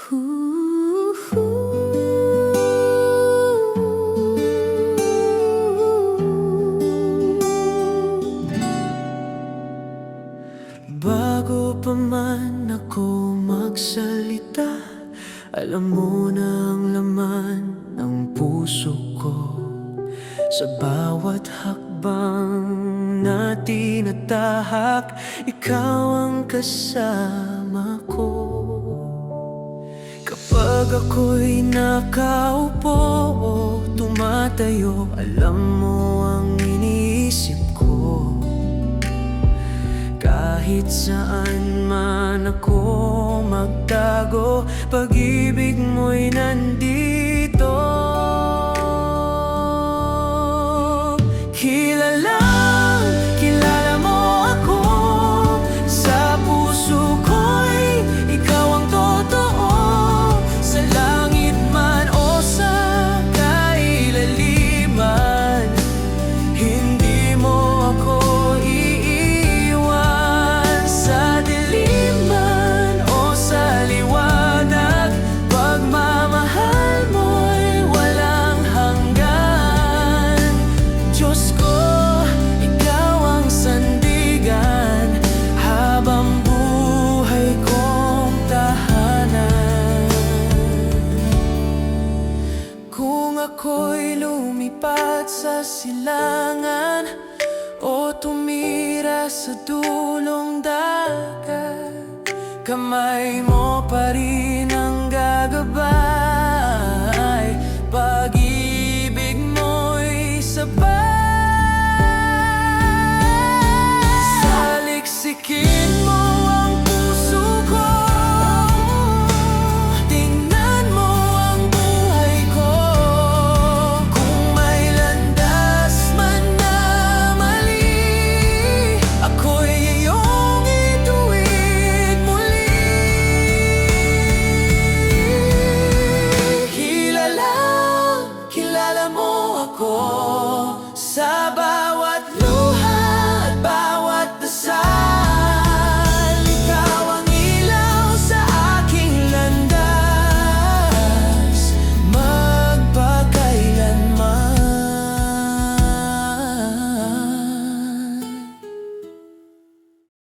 Bago pa man ako magsalita, alam mo na ang laman ng puso ko. Sa bawat hakbang na tinatahak, ikaw ang kasama ko. Kapag ako'y nakaupo o tumatayo, alam mo ang iniisip ko. Kahit saan man ako magtago, pag-ibig mo'y nandito. Kilala mo ako, sa puso ko'y ikaw ang totoo. Sa langit man o sa kailaliman, hindi mo ako iiwan. Sa dilim man o sa liwanag, pagmamahal mo'y walang hanggan. Diyos ko, ikaw ang sandigan, habang buhay kong tahanan. Kung ako'y lumipad sa silangan o tumira sa dulong dagat, kamay mo pa rin ang gagabay. Pag-ibig mo'y sabay. Saliksikin mo ang puso ko, tingnan mo ang buhay ko. Kung may landas man na mali, ako'y iyong ituwid muli. Kilala mo ako, sa bawat lugar